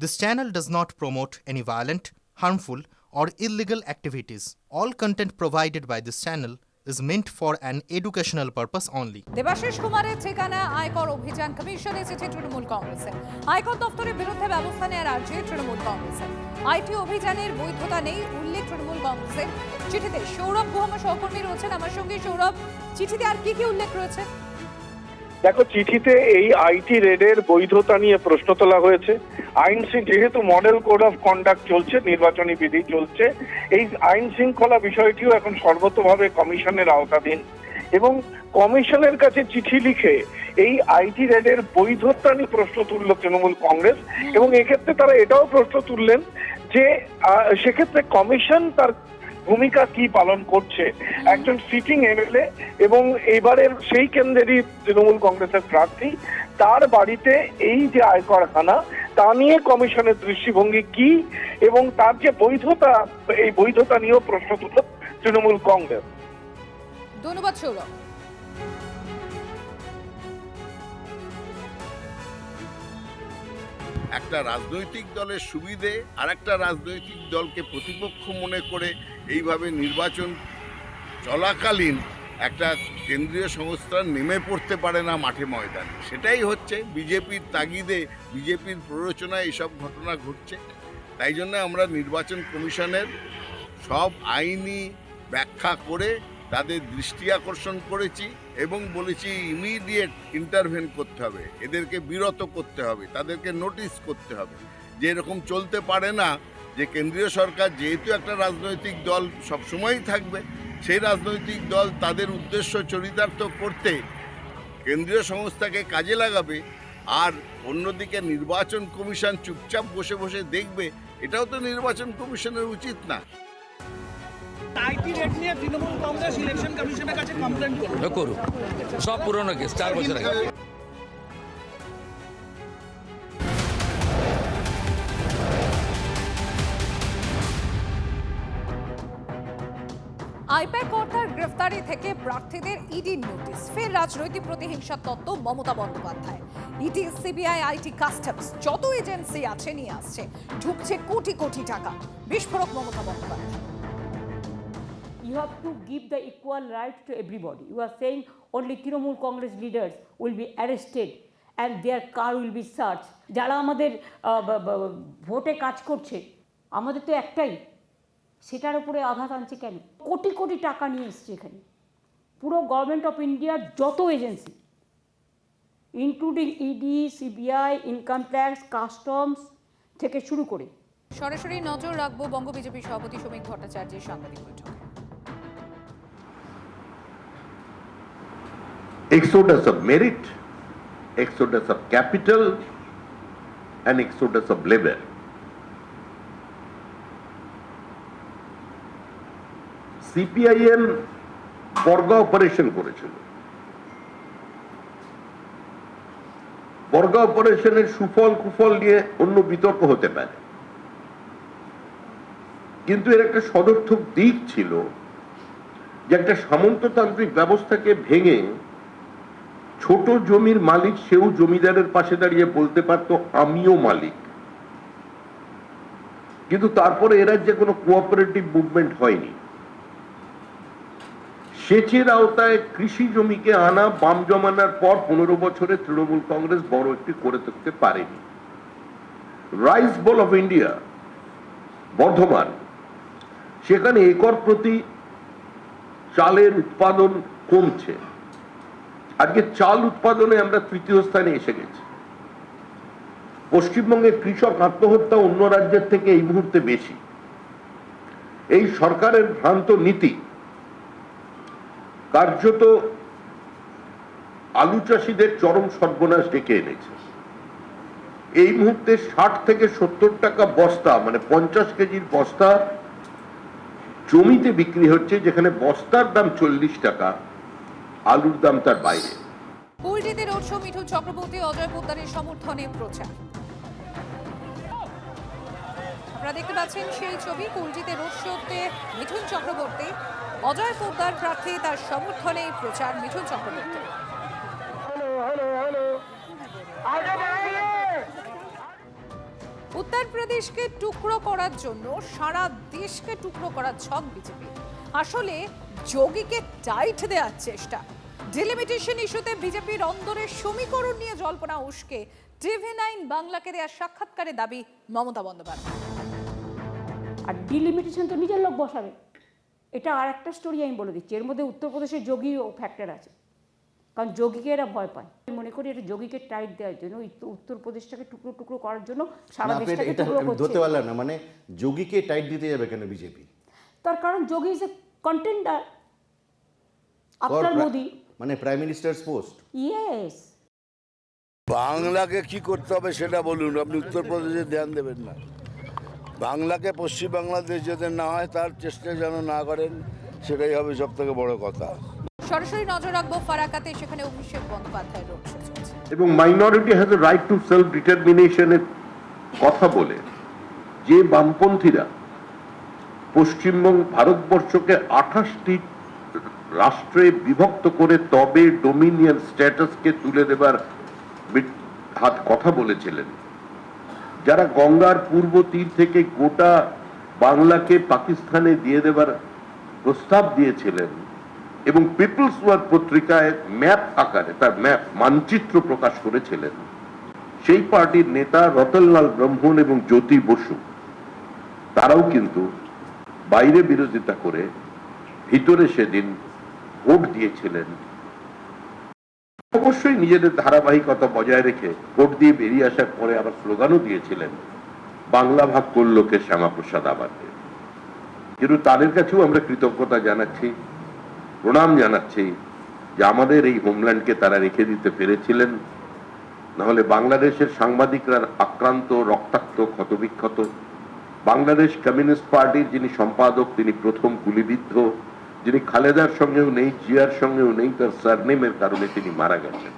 This channel does not promote any violent, harmful, or illegal activities. All content provided by this channel is meant for an educational purpose only. Debashis কুমারের ঠিকানা আয়কর অভিযান কমিশনে চিঠি তৃণমূল কংগ্রেসের। আয়কর দপ্তরের বিরুদ্ধে ব্যবস্থা নেওয়ার আর্জি তৃণমূল কংগ্রেসের। আইটি অভিযানের বৈধতা নেই উল্লেখ তৃণমূল কংগ্রেসের চিঠিতে। সৌরভ গুহা সহকর্মী রয়েছেন আমার সঙ্গে। সৌরভ, চিঠিতে আর কি কি উল্লেখ রয়েছে? দেখো, চিঠিতে এই আইটি রেডের বৈধতা নিয়ে প্রশ্ন তোলা হয়েছে। যেহেতু মডেল কোড অফ কন্ডাক্ট চলছে, নির্বাচনী বিধি চলছে, এই আইন শৃঙ্খলা বিষয়টিও এখন সর্বতোভাবে কমিশনের আওতাধীন এবং কমিশনের কাছে চিঠি লিখে এই আইটি রেডের বৈধতা নিয়ে প্রশ্ন তুলল তৃণমূল কংগ্রেস। এবং এক্ষেত্রে তারা এটাও প্রশ্ন তুললেন যে সেক্ষেত্রে কমিশন তার ভূমিকা কি পালন করছে। একজন সিটিং এমএলএ এবং এবারের সেই কেন্দ্রেরই তৃণমূল কংগ্রেসের প্রার্থী, তার বাড়িতে এই যে আয়কর হানা, তা নিয়ে কমিশনের দৃষ্টিভঙ্গি কি এবং তার যে বৈধতা, এই বৈধতা নিয়েও প্রশ্ন তুলল তৃণমূল কংগ্রেস। ধন্যবাদ সৌরভ। একটা রাজনৈতিক দলের সুবিধে আর একটা রাজনৈতিক দলকে প্রতিপক্ষ মনে করে এইভাবে নির্বাচন চলাকালীন একটা কেন্দ্রীয় সংস্থা নেমে পড়তে পারে না মাঠে ময়দানে। সেটাই হচ্ছে বিজেপির তাগিদে, বিজেপির প্ররোচনায় এসব ঘটনা ঘটছে। তাই জন্য আমরা নির্বাচন কমিশনের সব আইনি ব্যাখ্যা করে তাদের দৃষ্টি আকর্ষণ করেছি এবং বলেছি ইমিডিয়েট ইন্টারভেন করতে হবে, এদেরকে বিরত করতে হবে, তাদেরকে নোটিশ করতে হবে যে এরকম চলতে পারে না। যে কেন্দ্রীয় সরকার যেহেতু একটা রাজনৈতিক দল সবসময়ই থাকবে, সেই রাজনৈতিক দল তাদের উদ্দেশ্য চরিতার্থ করতে কেন্দ্রীয় সংস্থাকে কাজে লাগাবে, আর অন্যদিকে নির্বাচন কমিশন চুপচাপ বসে বসে দেখবে, এটাও তো নির্বাচন কমিশনের উচিত না। আইটি রেড নিয়ে তৃণমূল কংগ্রেস ইলেকশন কমিশনের কাছে কমপ্লেইন করুন। সব পুরনো কেস 4 বছর আগে। আইপ্যাক কর্তার গ্রেফতারি থেকে প্রার্থীদের ইডি নোটিশ। ফের রাজনৈতিক প্রতিহিংসার তত্ত্ব Mamata Bandyopadhyay. ED, CBI, IT, customs যত এজেন্সি আছে নিয়ে আসছে, ঢুকছে কোটি কোটি টাকা। বিস্ফোরক Mamata Bandyopadhyay. You have to give the equal right to everybody. You are saying only Trinamool Congress leaders will be arrested and their car will be searched. যারা আমাদের ভোটে কাজ করছে, আমাদের তো একটাই, সেটার উপরে আঘাত আনছে কেন? কোটি কোটি টাকা নিয়ে এসছে এখানে পুরো গভর্নমেন্ট অফ ইন্ডিয়ার যত agency, including ED, CBI, income tax, customs থেকে শুরু করে। সরাসরি নজর রাখবো বঙ্গ বিজেপি সভাপতি শ্রমিক ভট্টাচার্যের সাংবাদিক বৈঠকে। Exodus of merit, exodus of capital, and exodus of labor. CPIM বর্গা অপারেশন করেছিল। বর্গা অপারেশনের সুফল কুফল নিয়ে অন্য বিতর্ক হতে পারে, কিন্তু এর একটা সদর্থক দিক ছিল যে একটা সামন্ততান্ত্রিক ব্যবস্থাকে ভেঙে ছোট জমির মালিক সেও জমিদারের পাশে দাঁড়িয়ে বলতে পারতো আমিও মালিক। কিন্তু তারপরে এ রাজ্যে কোনো কোঅপারেটিভ মুভমেন্ট হয়নি। সেচের আওতায় কৃষি জমিকে আনা বাম জমানার পর 15 বছরে তৃণমূল কংগ্রেস বড় একটি করে তুলতে পারেনি। Rice bowl of India Bardhaman, সেখানে একর প্রতি চালের উৎপাদন কমছে। আজকে চাল উৎপাদনে আমরা তৃতীয় স্থানে এসে গেছি। পশ্চিমবঙ্গের কৃষক আত্মহত্যা অন্য রাজ্যের থেকে এই মুহূর্তে বেশি। এই সরকারের ভ্রান্ত নীতি কার্যত আলু চাষিদের চরম সর্বনাশ ডেকে এনেছে। এই মুহূর্তে 60 থেকে 70 টাকা বস্তা, মানে 50 কেজির বস্তা জমিতে বিক্রি হচ্ছে, যেখানে বস্তার দাম 40 টাকা, আলুর দাম তার বাইরে। কুলটিতে রোড শো, মিঠুন চক্রবর্তী, অজয় পোদ্দারের সমর্থনে প্রচার। আপনারা দেখতে পাচ্ছেন সেই ছবি। কুলটিতে রোড শোতে মিঠুন চক্রবর্তী, অজয় পোদ্দার প্রার্থী, তার সমর্থনে প্রচার মিঠুন চক্রবর্তী। উত্তরপ্রদেশকে টুকরো করার জন্য সারা দেশকে টুকরো করার ছক বিজেপি। আসলে যোগীকে টাইট দেওয়ার চেষ্টা। ডিলিমিটেশন ইস্যুতে বিজেপির অন্দরের সমীকরণ নিয়ে জল্পনা উস্কে TV9 বাংলাকে দেওয়া সাক্ষাৎকারে দাবি মমতা বন্দ্যোপাধ্যায়। আর ডিলিমিটেশন তো নিজের লোক বসাবে, এটা আর একটা স্টোরি আমি বলে দিচ্ছি। এর মধ্যে উত্তরপ্রদেশের যোগীও ফ্যাক্টর আছে, কারণ যোগীকে এরা ভয় পায়। আমি মনে করি এটা যোগীকে টাইট দেওয়ার জন্য, উত্তরপ্রদেশটাকে টুকরো টুকরো করার জন্য সারা দেশটাকে এটা টুকরো আমি করছে। ধরতে পারলাম না, মানে যোগীকে টাইট দিতে যাবে কেন বিজেপি? তার কারণ Yogi is a contender after Modi, মানে প্রাইম মিনিস্টার্স পোস্ট। ইয়েস। বাংলাকে কি করতে হবে সেটা বলুন, আপনি উত্তরপ্রদেশে ধ্যান দেবেন না। বাংলাকে পশ্চিম বাংলাদেশ যাতে না হয় তার চেষ্টা যেন না করেন, সেটাই হবে সব থেকে বড় কথা। সরাসরি নজর রাখবো ফারাকাতে, সেখানে অভিষেক বন্দ্যোপাধ্যায়ের রোড শো চলছে। এবং minority has a right to self ডিটারমিনেশনের কথা বলে যে বামপন্থীরা পশ্চিমবঙ্গ ভারতবর্ষকে 28টি রাষ্ট্রে বিভক্ত করে তবে ডোমিনিয়ন স্ট্যাটাসকে তুলে দেবার হাত কথা বলেছিলেন, যারা গঙ্গার পূর্ব তীর থেকে গোটা বাংলাকে পাকিস্তানে দিয়ে দেবার প্রস্তাব দিয়েছিলেন এবং পিপলস ওয়ার্ক পত্রিকায় ম্যাপ আকারে তার ম্যাপ মানচিত্র প্রকাশ করেছিলেন, সেই পার্টির নেতা রতনলাল ব্রহ্মণ এবং জ্যোতি বসু তারাও কিন্তু বাইরে বিরোধিতা করে ভিতরে সেদিন ভোট দিয়েছিলেন। অবশ্যই নিজেদের ধারাবাহিকতা বজায় রেখে ভোট দিয়ে বেরিয়ে আসার পরে আবার স্লোগানও দিয়েছিলেন, বাংলা ভাগ করলো কে শ্যামাপ্রসাদ আবাতে। কিন্তু তাদের কাছেও আমরা কৃতজ্ঞতা জানাচ্ছি, প্রণাম জানাচ্ছি যে আমাদের এই হোমল্যান্ডকে তারা রেখে দিতে পেরেছিলেন। নাহলে বাংলাদেশের সাংবাদিকরা আক্রান্ত, রক্তাক্ত, ক্ষতবিক্ষত। বাংলাদেশ কমিউনিস্ট পার্টির যিনি সম্পাদক তিনি প্রথম গুলিবিদ্ধ, যিনি খালেদার সঙ্গেও নেই, জিয়ার সঙ্গেও নেই, তার সারনেমের কারণে তিনি মারা গেছেন।